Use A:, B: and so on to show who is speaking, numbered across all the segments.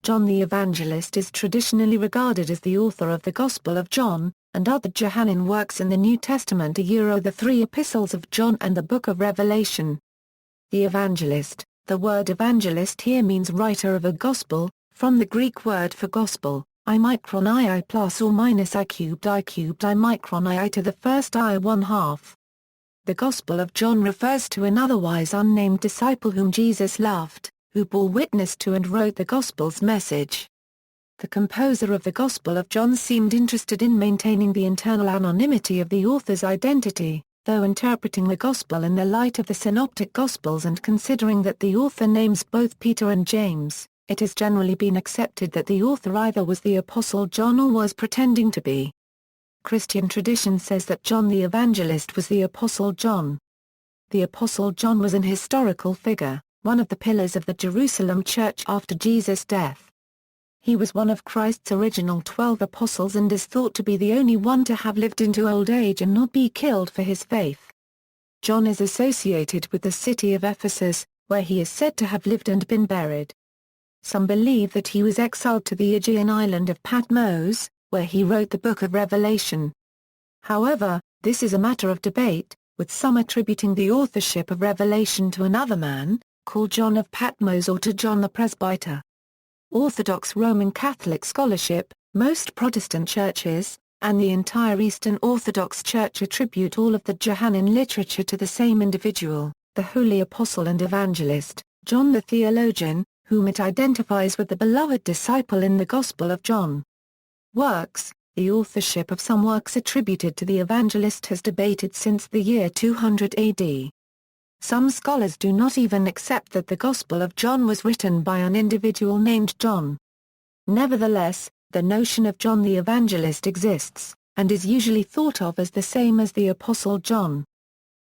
A: John the Evangelist is traditionally regarded as the author of the Gospel of John, and other Johannine works in the New Testament the 3 Epistles of John and the Book of Revelation. The Evangelist. The word evangelist here means writer of a gospel, from the Greek word for gospel, I-micron II plus or minus I cubed I-micron II to the first I 1/2. The Gospel of John refers to an otherwise unnamed disciple whom Jesus loved, who bore witness to and wrote the Gospel's message. The composer of the Gospel of John seemed interested in maintaining the internal anonymity of the author's identity, though interpreting the Gospel in the light of the Synoptic Gospels and considering that the author names both Peter and James. It has generally been accepted that the author either was the Apostle John or was pretending to be. Christian tradition says that John the Evangelist was the Apostle John. The Apostle John was an historical figure, one of the pillars of the Jerusalem church after Jesus' death. He was one of Christ's original 12 apostles and is thought to be the only one to have lived into old age and not be killed for his faith. John is associated with the city of Ephesus, where he is said to have lived and been buried. Some believe that he was exiled to the Aegean island of Patmos, where he wrote the Book of Revelation. However, this is a matter of debate, with some attributing the authorship of Revelation to another man, called John of Patmos, or to John the Presbyter. Orthodox Roman Catholic scholarship, most Protestant churches, and the entire Eastern Orthodox Church attribute all of the Johannine literature to the same individual, the Holy Apostle and Evangelist, John the Theologian, whom it identifies with the beloved disciple in the Gospel of John. Works. The authorship of some works attributed to the Evangelist has debated since the year 200 AD. Some scholars do not even accept that the Gospel of John was written by an individual named John. Nevertheless, the notion of John the Evangelist exists, and is usually thought of as the same as the Apostle John.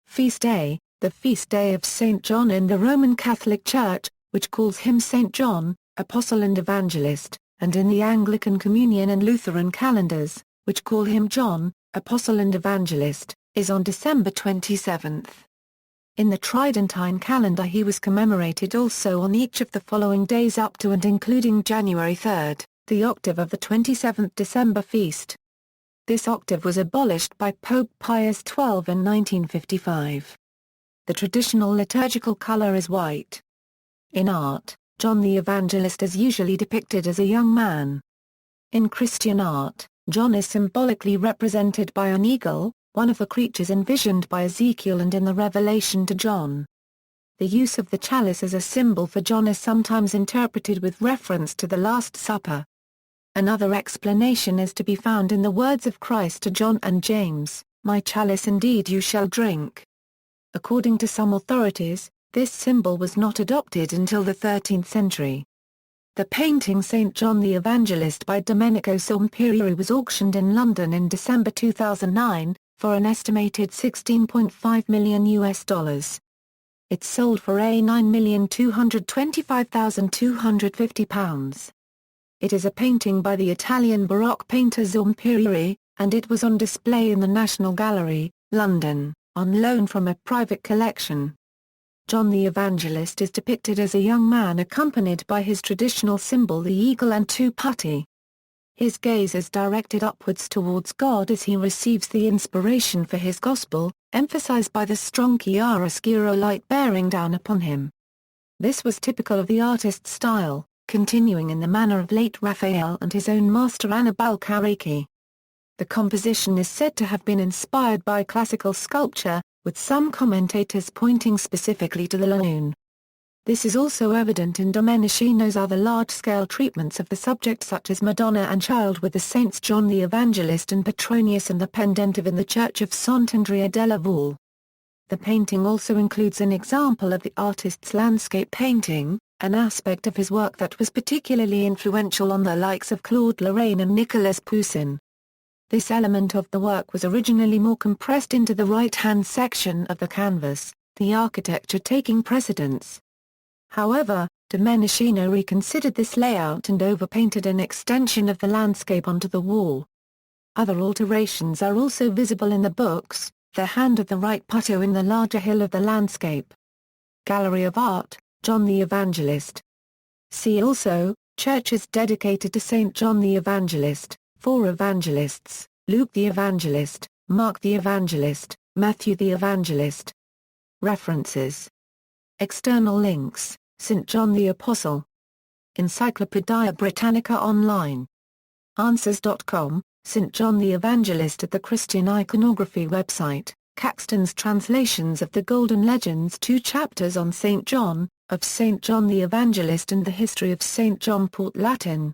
A: Feast Day. The feast day of Saint John in the Roman Catholic Church, which calls him Saint John, Apostle and Evangelist, and in the Anglican Communion and Lutheran calendars, which call him John, Apostle and Evangelist, is on December 27. In the Tridentine calendar he was commemorated also on each of the following days up to and including January 3, the octave of the 27th December feast. This octave was abolished by Pope Pius XII in 1955. The traditional liturgical color is white. In art, John the Evangelist is usually depicted as a young man. In Christian art, John is symbolically represented by an eagle, one of the creatures envisioned by Ezekiel and in the Revelation to John. The use of the chalice as a symbol for John is sometimes interpreted with reference to the Last Supper. Another explanation is to be found in the words of Christ to John and James, "My chalice indeed you shall drink." According to some authorities, this symbol was not adopted until the 13th century. The painting St. John the Evangelist by Domenico Sompiri was auctioned in London in December 2009, for an estimated $16.5 million. It sold for £9,225,250. It is a painting by the Italian Baroque painter Sompiri, and it was on display in the National Gallery, London, on loan from a private collection. John the Evangelist is depicted as a young man accompanied by his traditional symbol the eagle and two putti. His gaze is directed upwards towards God as he receives the inspiration for his gospel, emphasized by the strong chiaroscuro light bearing down upon him. This was typical of the artist's style, continuing in the manner of late Raphael and his own master Annibale Carracci. The composition is said to have been inspired by classical sculpture, with some commentators pointing specifically to the Laocoon. This is also evident in Domenichino's other large-scale treatments of the subject such as Madonna and Child with the Saints John the Evangelist and Petronius and the Pendentive in the Church of Sant'Andrea della Valle. The painting also includes an example of the artist's landscape painting, an aspect of his work that was particularly influential on the likes of Claude Lorraine and Nicolas Poussin. This element of the work was originally more compressed into the right-hand section of the canvas, the architecture taking precedence. However, Domenichino reconsidered this layout and overpainted an extension of the landscape onto the wall. Other alterations are also visible in the books, the hand of the right putto in the larger hill of the landscape. Gallery of Art, John the Evangelist. See also, Churches dedicated to St. John the Evangelist, 4 Evangelists, Luke the Evangelist, Mark the Evangelist, Matthew the Evangelist. References. External links, St. John the Apostle. Encyclopaedia Britannica Online. Answers.com, St. John the Evangelist at the Christian Iconography website, Caxton's translations of the Golden Legends, 2 chapters on St. John, of St. John the Evangelist and the history of St. John, Port Latin.